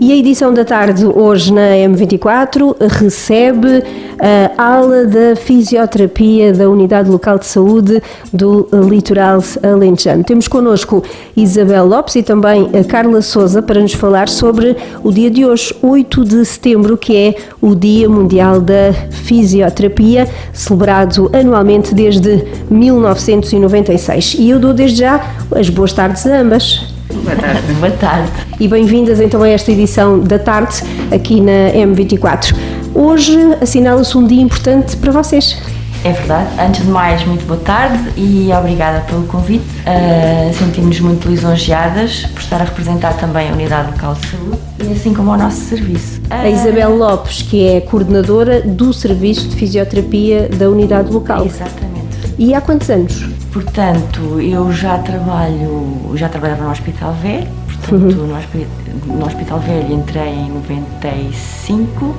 E a edição da tarde hoje na M24 recebe a ala da fisioterapia da Unidade Local de Saúde do Litoral Alentejano. Temos connosco Isabel Lopes e também a Carla Sousa para nos falar sobre o dia de hoje, 8 de setembro, que é o Dia Mundial da Fisioterapia, celebrado anualmente desde 1996. E eu dou desde já as boas tardes a ambas. Boa tarde. Boa tarde. E bem-vindas então a esta edição da tarde aqui na M24. Hoje assinala-se um dia importante para vocês. É verdade. Antes de mais, muito boa tarde e obrigada pelo convite. Sentimos-nos muito lisonjeadas por estar a representar também a Unidade Local de Saúde e assim como o nosso serviço. A Isabel Lopes, que é coordenadora do Serviço de Fisioterapia da Unidade Local. Exatamente. E há quantos anos? Portanto, eu já trabalhava no Hospital Velho, portanto, no Hospital Velho entrei em 95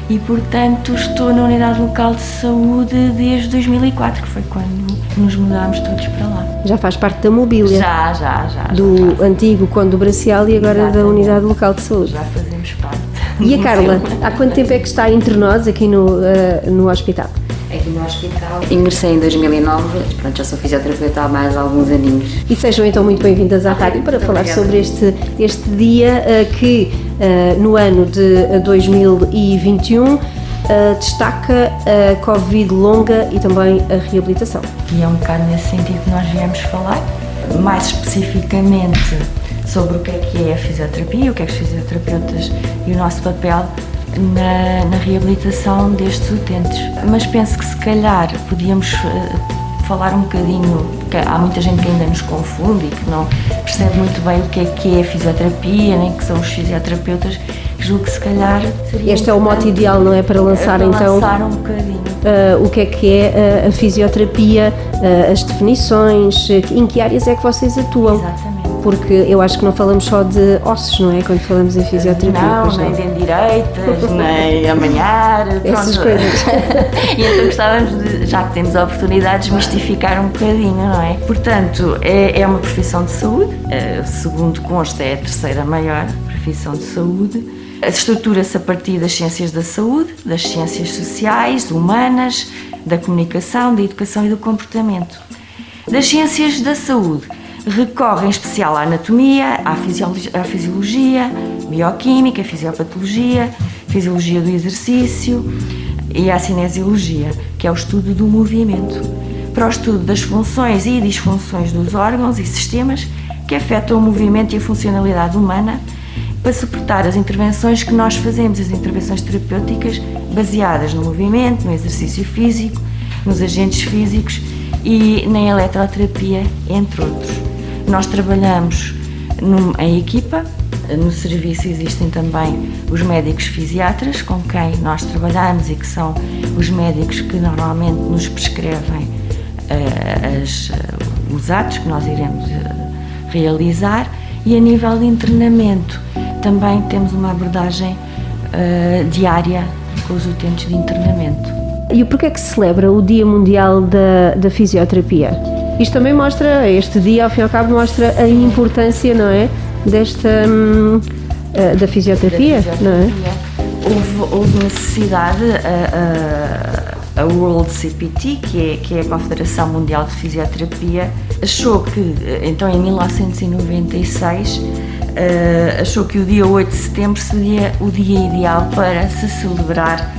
e, portanto, estou na Unidade Local de Saúde desde 2004, que foi quando nos mudámos todos para lá. Já faz parte da mobília? Já. Do antigo Conde do Bracial e agora Exatamente. Da Unidade Local de Saúde. Já fazemos parte. E a Carla, há quanto tempo é que está entre nós aqui no hospital? Aqui no hospital. Ingressei em 2009, portanto já sou fisioterapeuta há mais alguns aninhos. E sejam então muito bem-vindas à rádio para falar sobre este dia que no ano de 2021 destaca a Covid longa e também a reabilitação. E é um bocado nesse sentido que nós viemos falar, mais especificamente sobre o que é a fisioterapia, o que é que os fisioterapeutas e o nosso papel na reabilitação destes utentes. Mas penso que se calhar podíamos falar um bocadinho, porque há muita gente que ainda nos confunde e que não percebe muito bem o que é a fisioterapia, nem que são os fisioterapeutas. Julgo que se calhar seria este é o mote ideal, não é? Para lançar então lançar um bocadinho o que é a fisioterapia, as definições, em que áreas é que vocês atuam? Exatamente. Porque eu acho que não falamos só de ossos, não é? Quando falamos em fisioterapia. Não, nem direitas, nem amanhar, essas coisas. E então gostávamos de, já que temos a oportunidade, de desmistificar um bocadinho, não é? Portanto, é uma profissão de saúde, segundo consta é a terceira maior profissão de saúde. Estrutura-se a partir das ciências da saúde, das ciências sociais, humanas, da comunicação, da educação e do comportamento. Das ciências da saúde, recorre em especial à anatomia, à fisiologia, bioquímica, fisiopatologia, fisiologia do exercício e à cinesiologia, que é o estudo do movimento, para o estudo das funções e disfunções dos órgãos e sistemas que afetam o movimento e a funcionalidade humana, para suportar as intervenções que nós fazemos, as intervenções terapêuticas baseadas no movimento, no exercício físico, nos agentes físicos e na eletroterapia, entre outros. Nós trabalhamos em equipa, no serviço existem também os médicos fisiatras com quem nós trabalhamos e que são os médicos que normalmente nos prescrevem os atos que nós iremos realizar, e a nível de internamento também temos uma abordagem diária com os utentes de internamento. E porquê é que se celebra o Dia Mundial da Fisioterapia? Isto também mostra, este dia ao fim e ao cabo mostra a importância, não é, da fisioterapia, não é? Houve necessidade, a World CPT, que é a Confederação Mundial de Fisioterapia, achou que, então em 1996, achou que o dia 8 de setembro seria o dia ideal para se celebrar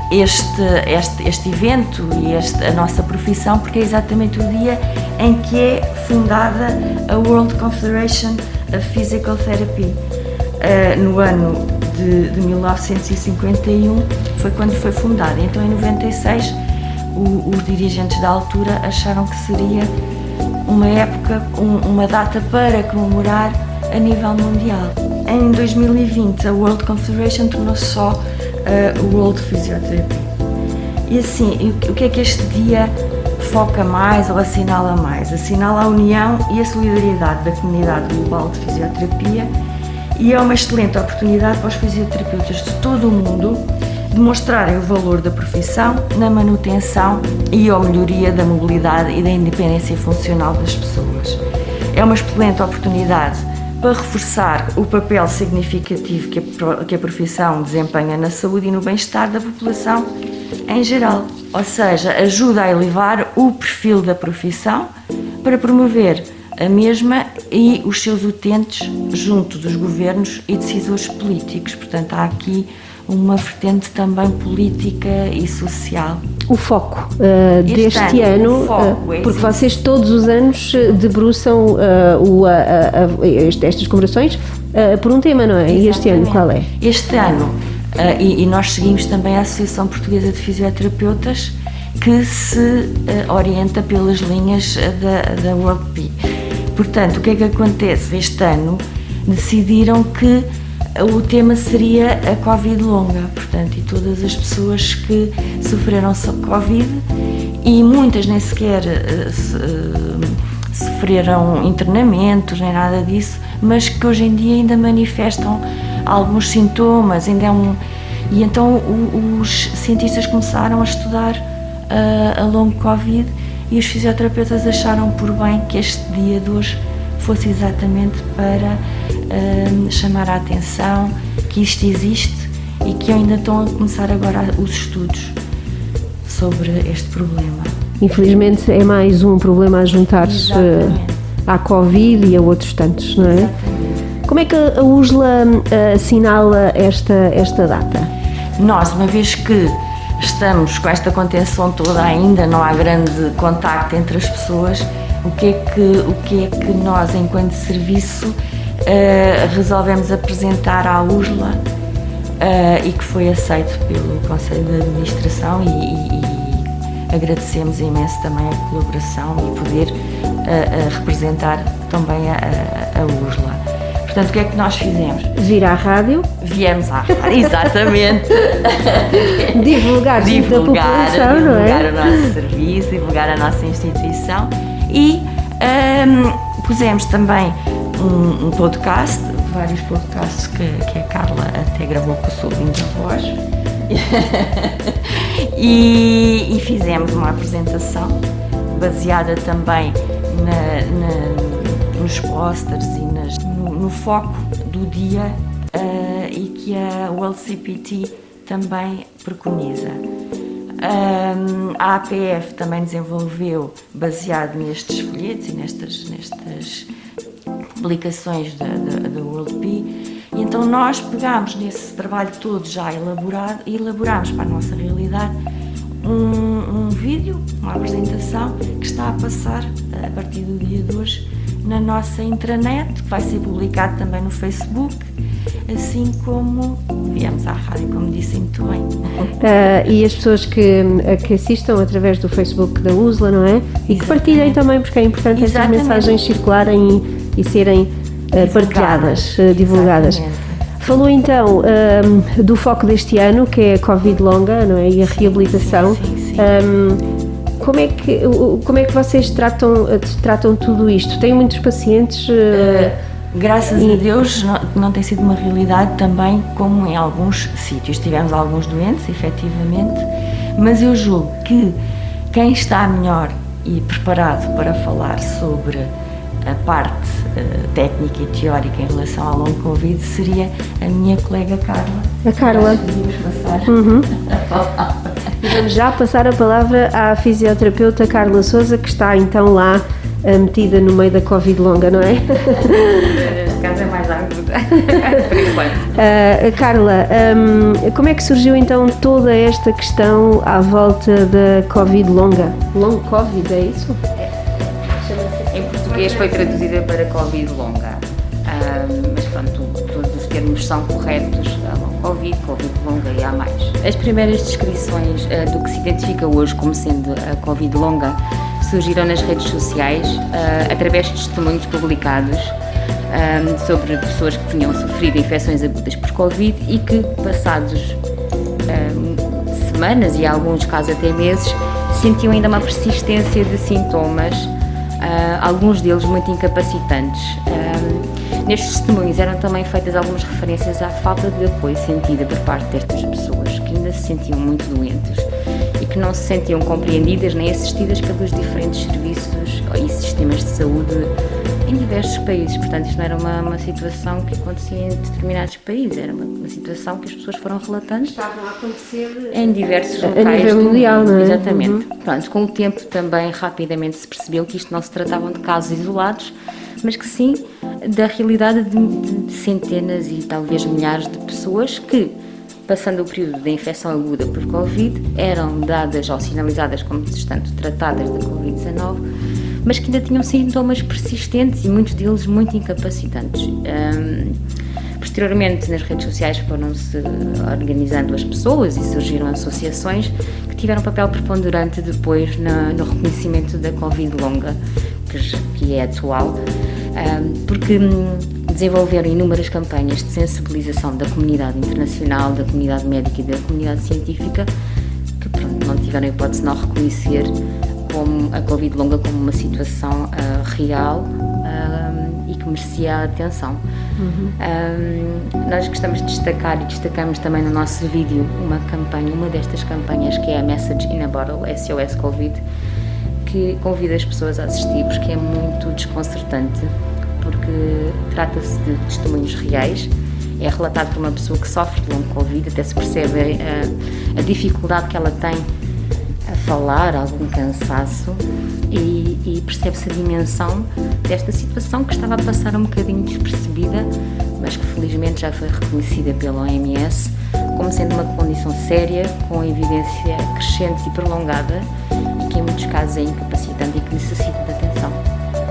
este evento e a nossa profissão, porque é exatamente o dia em que é fundada a World Confederation of Physical Therapy. No ano de 1951 foi quando foi fundada. Então em 96 os dirigentes da altura acharam que seria uma época, uma data para comemorar a nível mundial. Em 2020 a World Confederation tornou-se só World Physiotherapy. E assim, o que é que este dia foca mais ou assinala mais? Assinala a união e a solidariedade da comunidade global de fisioterapia, e é uma excelente oportunidade para os fisioterapeutas de todo o mundo demonstrarem o valor da profissão na manutenção e a melhoria da mobilidade e da independência funcional das pessoas. É uma excelente oportunidade para reforçar o papel significativo que a profissão desempenha na saúde e no bem-estar da população em geral. Ou seja, ajuda a elevar o perfil da profissão para promover a mesma e os seus utentes junto dos governos e decisores políticos. Portanto, há aqui uma vertente também política e social. O foco deste ano, porque vocês todos os anos debruçam estas comemorações por um tema, não é? Exatamente. E este ano qual é? Este ano, e nós seguimos também a Associação Portuguesa de Fisioterapeutas, que se orienta pelas linhas da World P. Portanto, o que é que acontece? Este ano decidiram que o tema seria a Covid longa, portanto, e todas as pessoas que sofreram Covid, e muitas nem sequer sofreram internamentos, nem nada disso, mas que hoje em dia ainda manifestam alguns sintomas, e então os cientistas começaram a estudar a longo Covid, e os fisioterapeutas acharam por bem que este dia de hoje fosse exatamente para chamar a atenção que isto existe e que ainda estão a começar agora os estudos sobre este problema. Infelizmente é mais um problema a juntar-se à Covid e a outros tantos, não é? Exatamente. Como é que a USLA assinala esta data? Nós, uma vez que estamos com esta contenção toda, ainda não há grande contacto entre as pessoas, o que é que nós, enquanto serviço, resolvemos apresentar à USLA e que foi aceito pelo Conselho de Administração, e agradecemos imenso também a colaboração e poder representar também a USLA. Portanto, o que é que nós fizemos? Vir à rádio. Viemos à rádio, exatamente. divulgar junto da população, não é? Divulgar o nosso serviço, divulgar a nossa instituição, e pusemos também um podcast, vários podcasts que a Carla até gravou com o seu vinho da voz, e fizemos uma apresentação baseada também nos posters e no foco do dia, e que a World CPT também preconiza. A APF também desenvolveu, baseado nestes folhetos e nestas publicações da World P, e então nós pegámos nesse trabalho todo já elaborado e elaborámos para a nossa realidade um vídeo, uma apresentação que está a passar a partir do dia de hoje na nossa intranet, que vai ser publicado também no Facebook, assim como viemos à rádio, como disse muito bem. E as pessoas que assistam através do Facebook da USLA, não é? E que partilhem também, porque é importante essas mensagens circularem e serem partilhadas, divulgadas. Exatamente. Falou então do foco deste ano, que é a Covid longa, não é? E a reabilitação. Sim. Como é que vocês tratam tudo isto? Têm muitos pacientes? Graças a Deus não tem sido uma realidade também como em alguns sítios. Tivemos alguns doentes, efetivamente, mas eu julgo que quem está melhor e preparado para falar sobre a parte técnica e teórica em relação ao long Covid seria a minha colega Carla. A Carla. Podíamos passar a palavra. Vamos já passar a palavra à fisioterapeuta Carla Sousa, que está então lá metida no meio da Covid longa, não é? Neste caso é mais aguda, por enquanto. Carla, como é que surgiu então toda esta questão à volta da Covid longa? Long Covid, é isso? Em português foi traduzida para Covid longa, mas pronto, todos os termos são corretos, long Covid, Covid longa e há mais. As primeiras descrições do que se identifica hoje como sendo a Covid longa surgiram nas redes sociais, através de testemunhos publicados sobre pessoas que tinham sofrido infecções agudas por Covid e que, passados semanas e em alguns casos até meses, sentiam ainda uma persistência de sintomas, alguns deles muito incapacitantes. Nestes testemunhos eram também feitas algumas referências à falta de apoio sentida por parte destas pessoas, que ainda se sentiam muito doentes e que não se sentiam compreendidas nem assistidas pelos diferentes serviços e sistemas de saúde Em diversos países, portanto isto não era uma situação que acontecia em determinados países, era uma situação que as pessoas foram relatando. Estavam a acontecer em diversos locais. A nível mundial, não é? Exatamente. Pronto, com o tempo também rapidamente se percebeu que isto não se tratavam de casos isolados, mas que sim da realidade de centenas e talvez milhares de pessoas que, passando o período da infecção aguda por Covid, eram dadas ou sinalizadas como estando tratadas da Covid-19, mas que ainda tinham sintomas persistentes e muitos deles muito incapacitantes. Posteriormente, nas redes sociais foram-se organizando as pessoas e surgiram associações que tiveram um papel preponderante depois no reconhecimento da Covid longa, que é atual, porque desenvolveram inúmeras campanhas de sensibilização da comunidade internacional, da comunidade médica e da comunidade científica, que pronto, não tiveram hipótese de não reconhecer como a Covid longa como uma situação real e que merecia a atenção. Nós gostamos de destacar e destacamos também no nosso vídeo uma destas campanhas, que é a Message in a Bottle, SOS Covid, que convida as pessoas a assistir, porque é muito desconcertante, porque trata-se de testemunhos reais. É relatado por uma pessoa que sofre de longo Covid, até se percebe a dificuldade que ela tem a falar, algum cansaço, e percebe-se a dimensão desta situação que estava a passar um bocadinho despercebida, mas que felizmente já foi reconhecida pela OMS como sendo uma condição séria, com evidência crescente e prolongada, e que em muitos casos é incapacitante e que necessita de atenção.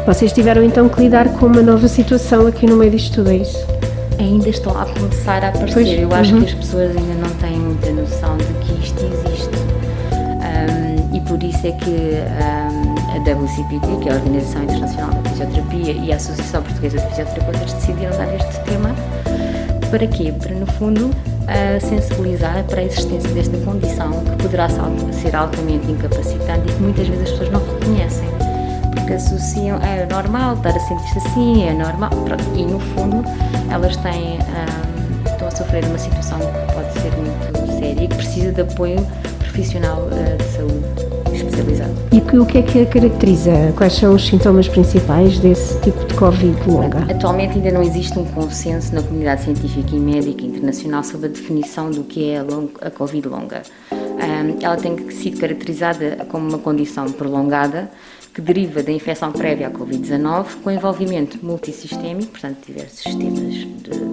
Vocês tiveram então que lidar com uma nova situação aqui no meio disto tudo, é isso? Ainda estão a começar a aparecer. Pois, eu acho que as pessoas ainda não têm muita noção de que isto existe. E por isso é que a WCPT, que é a Organização Internacional da Fisioterapia, e a Associação Portuguesa de Fisioterapeutas decidiram dar este tema. Para quê? Para, no fundo, sensibilizar para a existência desta condição, que poderá ser altamente incapacitante e que muitas vezes as pessoas não reconhecem, porque associam, é normal estar a sentir-se assim, é normal, e no fundo elas estão a sofrer uma situação que pode ser muito séria e que precisa de apoio profissional de saúde especializado. E o que é que a caracteriza? Quais são os sintomas principais desse tipo de Covid longa? Atualmente ainda não existe um consenso na comunidade científica e médica internacional sobre a definição do que é a Covid longa. Ela tem sido caracterizada como uma condição prolongada que deriva da infecção prévia à Covid-19, com envolvimento multissistémico, portanto diversos sistemas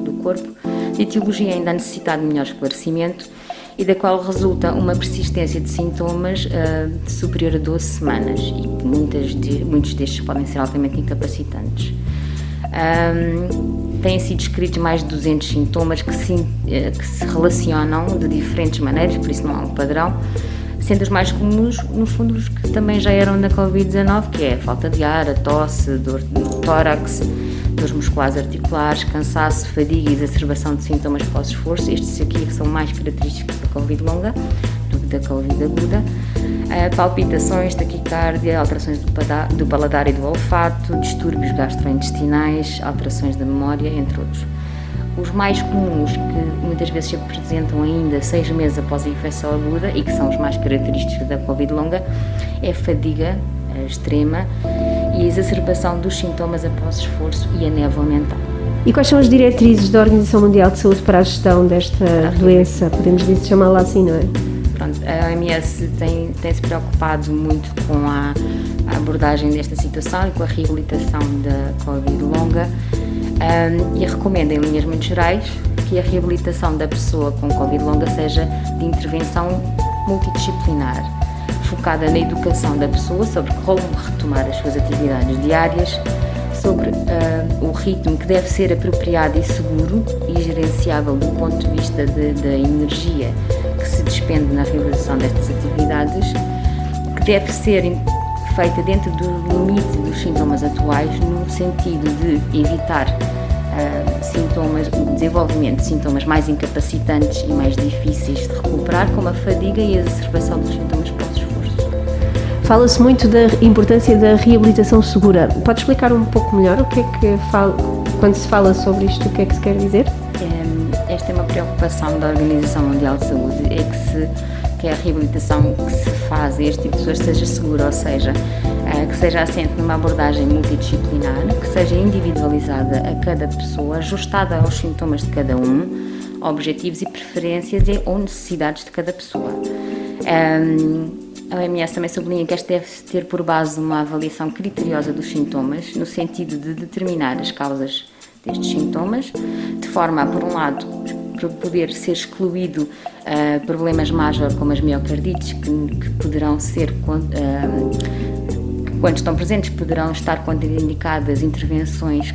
do corpo, de etiologia ainda a necessitar de melhor esclarecimento e da qual resulta uma persistência de sintomas superior a 12 semanas e muitos destes podem ser altamente incapacitantes. Têm sido descritos mais de 200 sintomas que se relacionam de diferentes maneiras, por isso não há um padrão, sendo os mais comuns, no fundo, os que também já eram na Covid-19, que é a falta de ar, a tosse, dor no tórax, dores musculares articulares, cansaço, fadiga e exacerbação de sintomas pós-esforço. Estes aqui são mais característicos da Covid longa do que da Covid aguda. Palpitações, taquicardia, alterações do paladar e do olfato, distúrbios gastrointestinais, alterações da memória, entre outros. Os mais comuns, que muitas vezes se apresentam ainda 6 meses após a infecção aguda e que são os mais característicos da Covid longa, é a fadiga extrema e a exacerbação dos sintomas após esforço e a névoa mental. E quais são as diretrizes da Organização Mundial de Saúde para a gestão desta doença? Podemos chamá-la assim, não é? Pronto, a OMS tem-se preocupado muito com a abordagem desta situação e com a reabilitação da Covid longa. E recomenda, em linhas muito gerais, que a reabilitação da pessoa com Covid longa seja de intervenção multidisciplinar, focada na educação da pessoa sobre como retomar as suas atividades diárias, sobre o ritmo que deve ser apropriado e seguro e gerenciável do ponto de vista da energia que se despende na realização destas atividades, que deve ser feita dentro do limite dos sintomas atuais, no sentido de evitar o desenvolvimento de sintomas mais incapacitantes e mais difíceis de recuperar, como a fadiga e a exacerbação dos sintomas pós-esforço. Fala-se muito da importância da reabilitação segura. Pode explicar um pouco melhor o que é que quando se fala sobre isto, o que é que se quer dizer? Esta é uma preocupação da Organização Mundial de Saúde, é que que a reabilitação que se faz a este tipo de pessoas seja segura, ou seja, que seja assente numa abordagem multidisciplinar, que seja individualizada a cada pessoa, ajustada aos sintomas de cada um, objetivos e preferências ou necessidades de cada pessoa. A OMS também sublinha que esta deve ter por base uma avaliação criteriosa dos sintomas, no sentido de determinar as causas destes sintomas, de forma a, por um lado, poder ser excluído problemas major como as miocardites, que poderão ser, quando estão presentes, poderão estar contraindicadas intervenções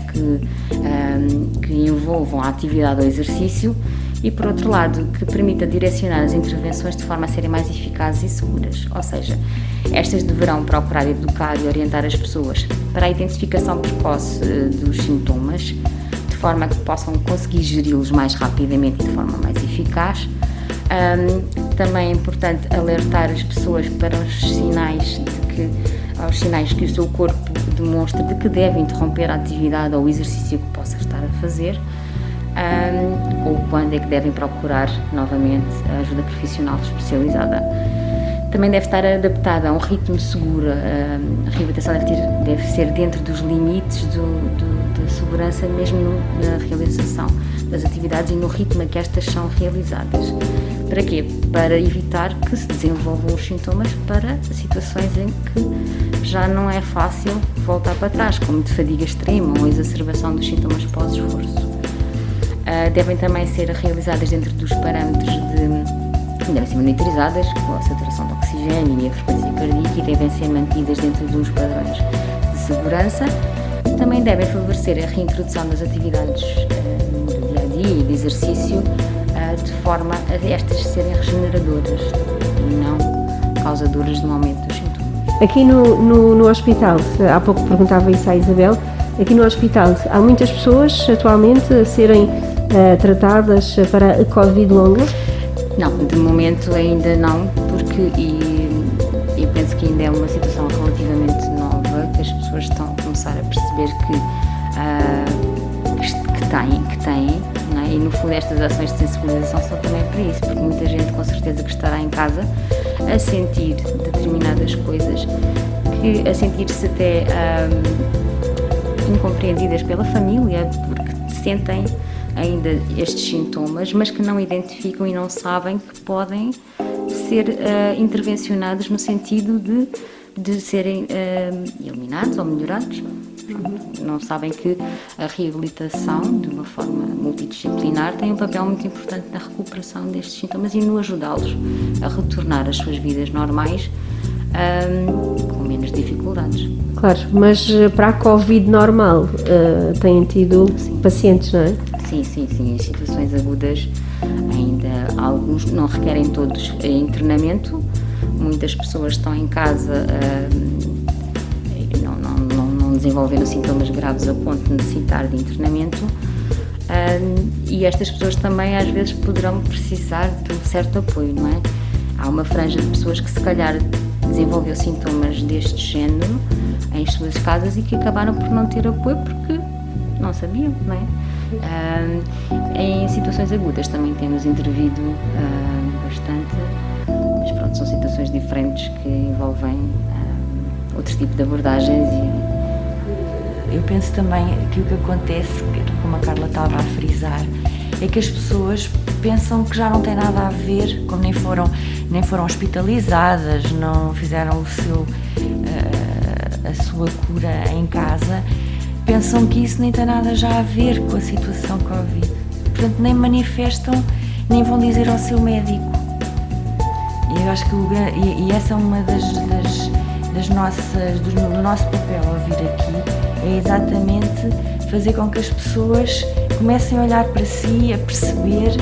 que envolvam a atividade ou exercício, e, por outro lado, que permita direcionar as intervenções de forma a serem mais eficazes e seguras. Ou seja, estas deverão procurar educar e orientar as pessoas para a identificação precoce dos sintomas, de forma a que possam conseguir geri-los mais rapidamente e de forma mais eficaz. Também é importante alertar as pessoas para os sinais que o seu corpo demonstra de que deve interromper a atividade ou o exercício que possa estar a fazer, ou quando é que devem procurar novamente a ajuda profissional especializada. Também deve estar adaptada a um ritmo seguro. A reabilitação deve ser dentro dos limites da segurança, mesmo na realização das atividades e no ritmo a que estas são realizadas. Para quê? Para evitar que se desenvolvam os sintomas para situações em que já não é fácil voltar para trás, como de fadiga extrema ou exacerbação dos sintomas pós-esforço. Devem também ser realizadas dentro dos parâmetros devem ser monitorizadas com a saturação de oxigênio e a frequência cardíaca, e devem ser mantidas dentro de uns padrões de segurança. Também devem favorecer a reintrodução das atividades do dia-a-dia e de exercício, de forma a estas serem regeneradoras e não causadoras de um aumento dos sintomas. Aqui no hospital, há pouco perguntava isso à Isabel, aqui no hospital há muitas pessoas atualmente a serem tratadas para a Covid longa? Não, de momento ainda não, porque eu penso que ainda é uma situação relativamente nova, que as pessoas estão a começar a perceber que têm, não é? E no fundo estas ações de sensibilização são também para isso, porque muita gente com certeza que estará em casa a sentir determinadas coisas, a sentir-se até incompreendidas pela família, porque sentem ainda estes sintomas, mas que não identificam e não sabem que podem ser intervencionados no sentido de serem eliminados ou melhorados. Não sabem que a reabilitação, de uma forma multidisciplinar, tem um papel muito importante na recuperação destes sintomas e no ajudá-los a retornar às suas vidas normais com menos dificuldades. Claro, mas para a Covid normal têm tido pacientes, não é? Sim, em situações agudas ainda alguns não requerem todos internamento, muitas pessoas estão em casa não desenvolvendo sintomas graves a ponto de necessitar de internamento, e estas pessoas também às vezes poderão precisar de um certo apoio, não é? Há uma franja de pessoas que se calhar desenvolveu sintomas deste género em suas casas e que acabaram por não ter apoio porque não sabiam, não é? Em situações agudas também temos intervido bastante, mas pronto, são situações diferentes que envolvem outro tipo de abordagens. Eu penso também que o que acontece, como a Carla estava a frisar, é que as pessoas pensam que já não tem nada a ver, como nem foram hospitalizadas, não fizeram a sua cura em casa, pensam que isso nem tem nada já a ver com a situação Covid. Portanto, nem manifestam, nem vão dizer ao seu médico. E eu acho que essa é uma do nosso papel ao vir aqui, é exatamente fazer com que as pessoas comecem a olhar para si, a perceber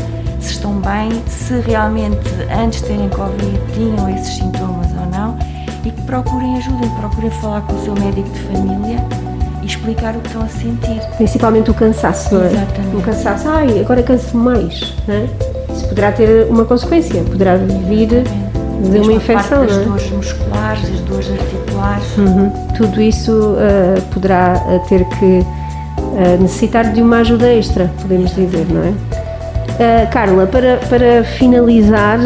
se estão bem, se realmente antes de terem Covid tinham esses sintomas ou não, e que procurem ajuda, procurem falar com o seu médico de família e explicar o que estão a sentir. Principalmente o cansaço, não é? Exatamente. O cansaço, agora canso mais, não é? Isso poderá ter uma consequência, poderá vir de uma infecção, não é? As dores musculares, as dores articulares. Tudo isso poderá ter que necessitar de uma ajuda extra, podemos dizer, não é? Carla, para finalizar,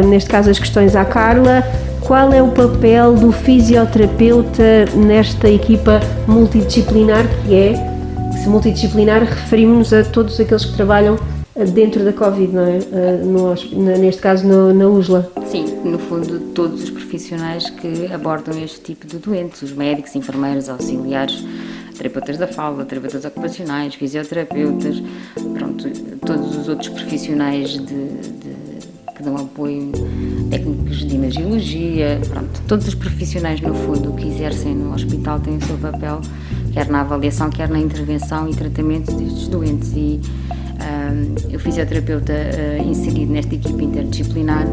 neste caso as questões à Carla, qual é o papel do fisioterapeuta nesta equipa multidisciplinar que é? Se multidisciplinar, referimos-nos a todos aqueles que trabalham dentro da Covid, não é? Neste caso na USLA. Sim, no fundo todos os profissionais que abordam este tipo de doentes, os médicos, enfermeiros, auxiliares, terapeutas da fala, terapeutas ocupacionais, fisioterapeutas, pronto, todos os outros profissionais que dão apoio, técnicos de imagiologia, pronto, todos os profissionais no fundo que exercem no hospital têm o seu papel, quer na avaliação, quer na intervenção e tratamento destes doentes, e o fisioterapeuta inserido nesta equipe interdisciplinar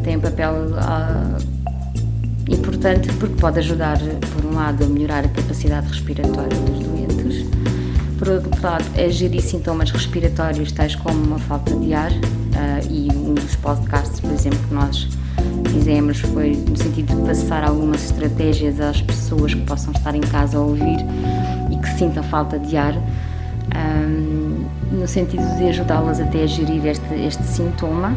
tem um papel importante, porque pode ajudar, por um lado, a melhorar a capacidade respiratória dos doentes, por outro lado, a gerir sintomas respiratórios tais como uma falta de ar, e um dos podcasts, por exemplo, que nós fizemos foi no sentido de passar algumas estratégias às pessoas que possam estar em casa a ouvir e que sintam falta de ar, no sentido de ajudá-las até a gerir este sintoma.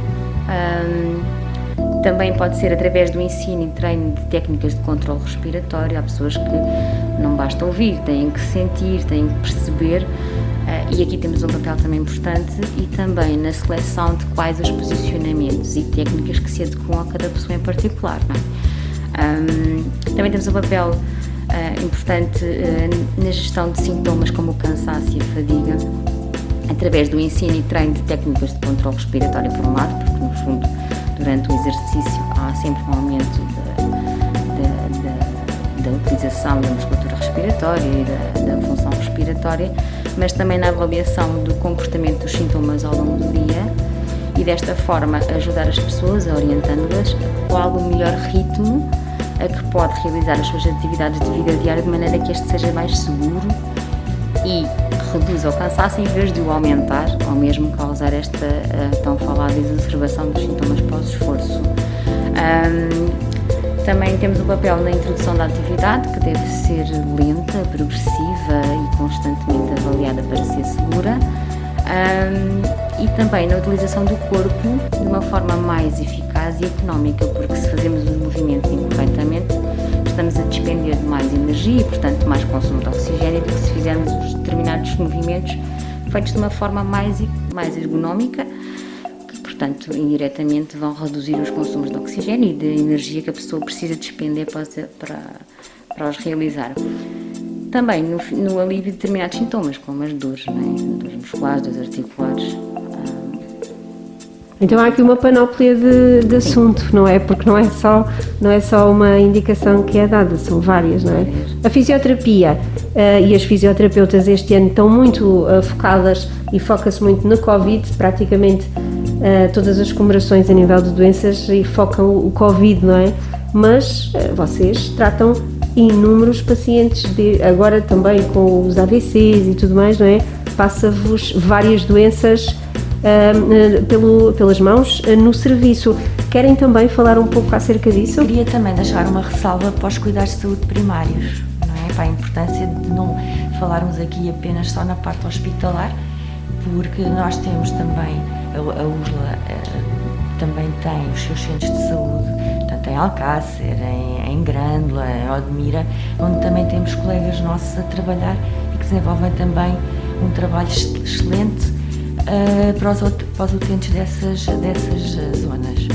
Também pode ser através do ensino e treino de técnicas de controle respiratório. Há pessoas que não basta ouvir, têm que sentir, têm que perceber, e aqui temos um papel também importante, e também na seleção de quais os posicionamentos e técnicas que se adequam a cada pessoa em particular, não é? Também temos um papel importante na gestão de sintomas como o cansaço e a fadiga, através do ensino e treino de técnicas de controle respiratório, por um lado, porque no fundo durante o exercício há sempre um aumento da utilização da musculatura respiratória e da função respiratória, mas também na avaliação do comportamento dos sintomas ao longo do dia, e desta forma ajudar as pessoas, orientando-as qual o melhor ritmo a que pode realizar as suas atividades de vida diária, de maneira que este seja mais seguro e reduza o cansaço em vez de o aumentar ou mesmo causar esta tão falada exacerbação dos sintomas pós-esforço. Também temos o papel na introdução da atividade, que deve ser lenta, progressiva e constantemente avaliada para ser segura, e também na utilização do corpo de uma forma mais eficaz e económica, porque se fazemos os movimentos incorretamente, estamos a despender de mais energia e, portanto, mais consumo de oxigênio do que se fizermos os determinados movimentos feitos de uma forma mais ergonómica, que, portanto, indiretamente vão reduzir os consumos de oxigênio e de energia que a pessoa precisa despender para os realizar. Também no alívio de determinados sintomas, como as dores, não é? Dores musculares, dores articulares. Então há aqui uma panóplia de assunto, não é? Porque não é só uma indicação que é dada, são várias, não é? A fisioterapia e as fisioterapeutas este ano estão muito focadas e foca-se muito na Covid, praticamente todas as comemorações a nível de doenças e focam o Covid, não é? Mas vocês tratam inúmeros pacientes, agora também com os AVCs e tudo mais, não é? Passa-vos várias doenças pelas mãos no serviço. Querem também falar um pouco acerca disso? Queria também deixar uma ressalva para os cuidados de saúde primários, não é? Para a importância de não falarmos aqui apenas só na parte hospitalar, porque nós temos também, a USLA também tem os seus centros de saúde, tanto em Alcácer, em Grândola, em Odmira, onde também temos colegas nossos a trabalhar e que desenvolvem também um trabalho excelente para os utentes dessas zonas.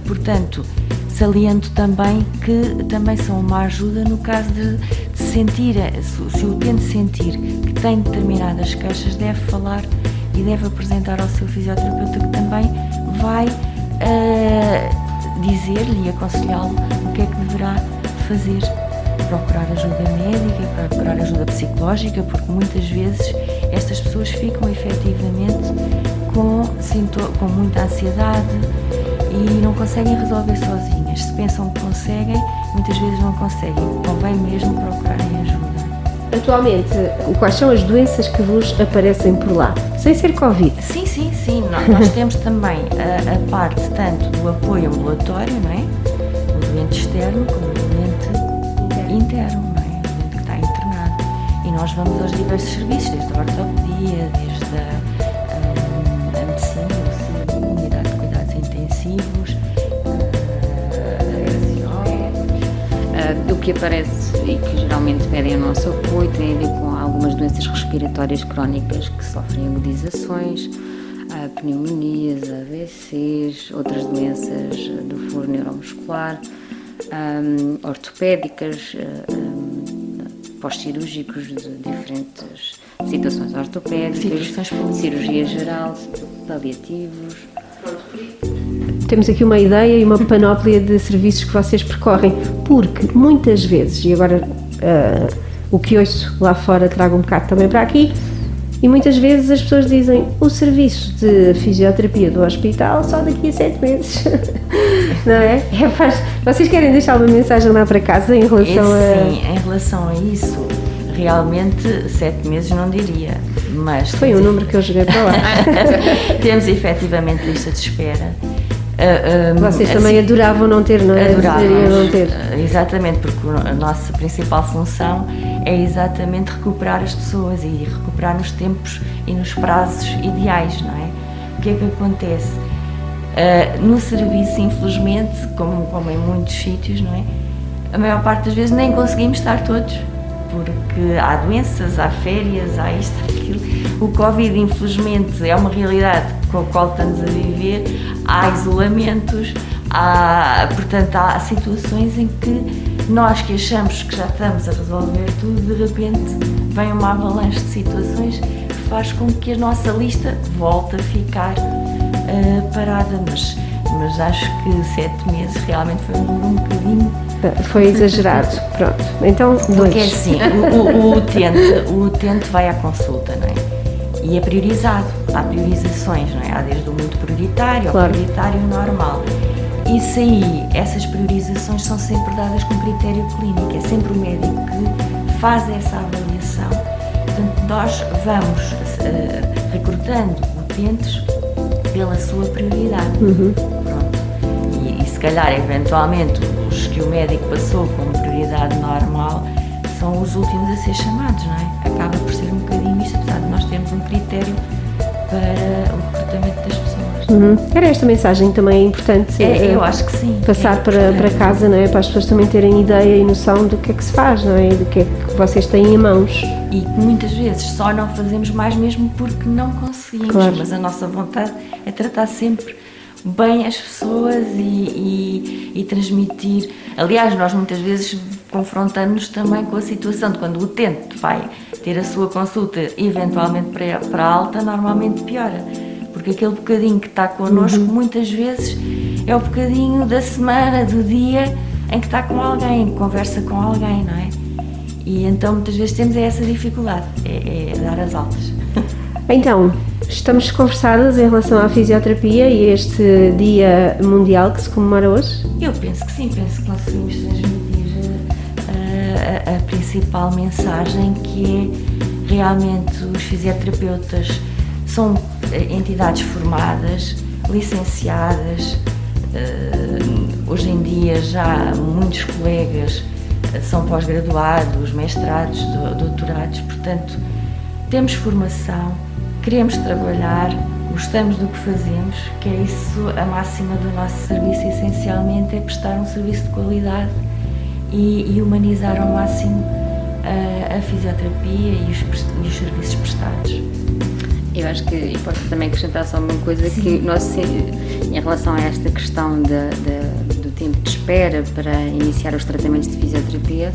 Portanto, saliento também que também são uma ajuda no caso de sentir, se o utente sentir que tem determinadas queixas, deve falar e deve apresentar ao seu fisioterapeuta, que também vai dizer-lhe e aconselhá-lo o que é que deverá fazer. Procurar ajuda médica, procurar ajuda psicológica, porque muitas vezes estas pessoas ficam efetivamente com muita ansiedade e não conseguem resolver sozinhas. Se pensam que conseguem, muitas vezes não conseguem. Convém mesmo procurarem ajuda. Atualmente, quais são as doenças que vos aparecem por lá? Sem ser Covid? Sim. Nós temos também a parte tanto do apoio ambulatório, não é? O doente externo como o doente interno, não é? O doente que está internado. E nós vamos aos diversos serviços, desde a ortopedia, desde que aparece e que geralmente pedem o nosso apoio tem a ver com algumas doenças respiratórias crónicas que sofrem agudizações, pneumonias, AVCs, outras doenças do foro neuromuscular, ortopédicas, pós-cirúrgicos de diferentes situações ortopédicas, cirurgia geral, paliativos. Temos aqui uma ideia e uma panóplia de serviços que vocês percorrem, porque muitas vezes, e agora o que ouço lá fora trago um bocado também para aqui, e muitas vezes as pessoas dizem o serviço de fisioterapia do hospital só daqui a 7 meses, não é? Vocês querem deixar uma mensagem lá para casa em relação Sim, em relação a isso, realmente 7 meses não diria, mas... Foi um número que eu joguei para lá. Temos efetivamente lista de espera. Vocês também adoravam não ter, não é? Adorávamos, não ter. Exatamente, porque a nossa principal função é exatamente recuperar as pessoas e recuperar nos tempos e nos prazos ideais, não é? O que é que acontece? No serviço, infelizmente, como em muitos sítios, não é? A maior parte das vezes nem conseguimos estar todos, porque há doenças, há férias, há isto, aquilo. O Covid, infelizmente, é uma realidade com a qual estamos a viver, há isolamentos, portanto, há situações em que nós que achamos que já estamos a resolver tudo, de repente vem uma avalanche de situações que faz com que a nossa lista volte a ficar parada, mas acho que 7 meses realmente foi um número um bocadinho... Foi exagerado, pronto. Então, porque é assim, o utente vai à consulta, não é? E é priorizado, há priorizações, não é? Há desde o muito prioritário ao prioritário normal. Isso aí, essas priorizações são sempre dadas com critério clínico, é sempre o médico que faz essa avaliação. Portanto, nós vamos recrutando utentes pela sua prioridade. Pronto. E se calhar, eventualmente, os que o médico passou como prioridade normal são os últimos a ser chamados, não é? Acaba por ser um bocadinho isto, apesar de nós termos um critério para o recrutamento das pessoas. Era esta mensagem também importante eu acho que sim, passar para casa, não é? Para as pessoas também terem ideia e noção do que é que se faz, não é? Do que é que vocês têm em mãos. E muitas vezes só não fazemos mais mesmo porque não conseguimos, mas a nossa vontade é tratar sempre bem as pessoas e transmitir. Aliás, nós muitas vezes confrontamos-nos também com a situação de quando o utente vai ter a sua consulta eventualmente para alta, normalmente piora, porque aquele bocadinho que está connosco muitas vezes é o bocadinho da semana, do dia em que está com alguém, que conversa com alguém, não é? E então muitas vezes temos essa dificuldade, é dar as altas. Então, estamos conversadas em relação à fisioterapia e este Dia Mundial que se comemora hoje? Eu penso que sim, penso que conseguimos transmitir a principal mensagem, que é realmente os fisioterapeutas são entidades formadas, licenciadas, hoje em dia já muitos colegas são pós-graduados, mestrados, doutorados, portanto temos formação, queremos trabalhar, gostamos do que fazemos, que é isso a máxima do nosso serviço, essencialmente é prestar um serviço de qualidade e humanizar ao máximo a fisioterapia e os serviços prestados. Eu acho que, e posso também acrescentar só uma coisa, que nós, em relação a esta questão do tempo de espera para iniciar os tratamentos de fisioterapia,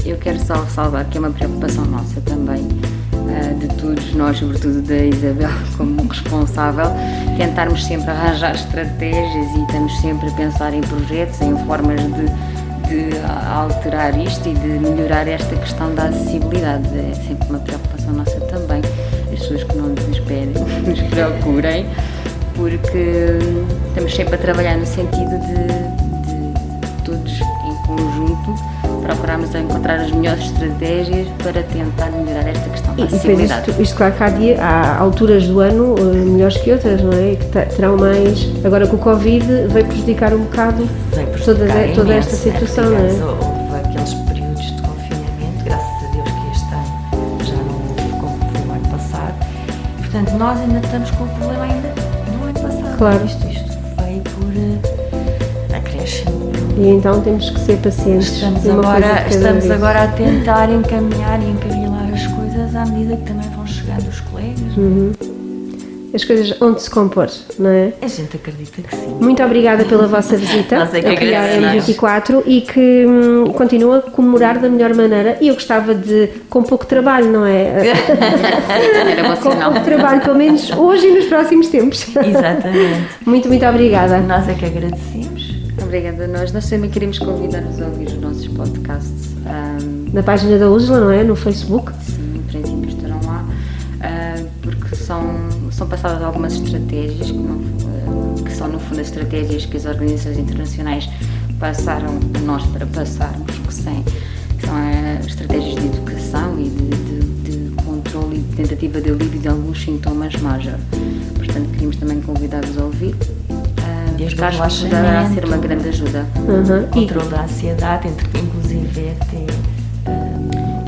eu quero só ressalvar que é uma preocupação nossa também, de todos nós, sobretudo da Isabel como responsável, tentarmos sempre arranjar estratégias e estamos sempre a pensar em projetos, em formas de alterar isto e de melhorar esta questão da acessibilidade. É sempre uma preocupação nossa também. As pessoas que não nos esperem, nos procurem, porque estamos sempre a trabalhar no sentido de todos em conjunto procurarmos encontrar as melhores estratégias para tentar melhorar esta questão da acessibilidade. E isto claro que há alturas do ano melhores que outras, não é? Que terão mais. Agora com o Covid veio prejudicar um bocado toda esta situação, não é? Houve aqueles períodos de confinamento, graças a Deus que este ano já não houve como foi o ano passado. Portanto, nós ainda estamos com o problema ainda do ano passado. Claro. Isto veio por acréscimo. E então temos que ser pacientes. Estamos uma coisa de cada estamos vez. agora a tentar encaminhar e encarrilar as coisas à medida que também vão chegando os colegas. As coisas onde se compor, não é? A gente acredita que sim. Muito obrigada pela vossa visita Nós é que aqui à agradecemos. M24 e que continua a comemorar da melhor maneira. E eu gostava de, com pouco trabalho, não é? Era bom Com sinal. pouco trabalho, pelo menos hoje e nos próximos tempos. Exatamente. Muito obrigada. Nós é que agradecemos. Obrigada a nós. Nós também queremos convidar-vos a ouvir os nossos podcasts. Na página da USLA, não é? No Facebook. Sim, em princípio estarão lá, porque são passadas algumas estratégias que são no fundo as estratégias que as organizações internacionais passaram a nós para passarmos, que são estratégias de educação e de controle e de tentativa de alívio de alguns sintomas major. Portanto, queríamos também convidar-vos a ouvir. Desde Porque o acho que poderá relaxamento, ser uma grande ajuda. controle da ansiedade, inclusive até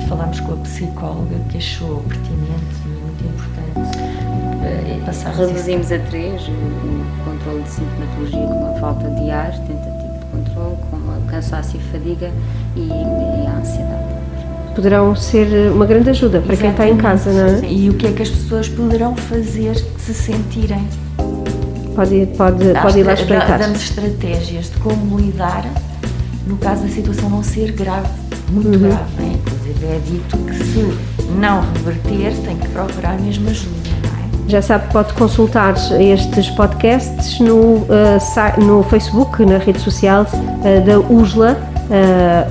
falámos com a psicóloga que achou pertinente e muito importante passarmos Reduzimos a 3 o controle de sintomatologia como a falta de ar, tentativa de controle, como o cansaço e fadiga e a ansiedade. Poderão ser uma grande ajuda para quem está em casa, não é? E o que é que as pessoas poderão fazer se sentirem? Pode ir lá espreitar. Damos estratégias de como lidar no caso da situação não ser grave, muito grave, não é? Inclusive é dito que se não reverter tem que procurar mesmo ajuda, não é? Já sabe, pode consultar estes podcasts no Facebook, na rede social da USLA,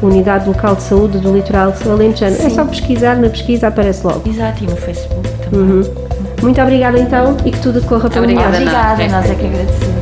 Unidade Local de Saúde do Litoral Alentejano. É só pesquisar, na pesquisa aparece logo. Exato, e no Facebook também. Muito obrigada então e que tudo corra pelo melhor. Obrigada. Obrigada, nós é que agradecemos.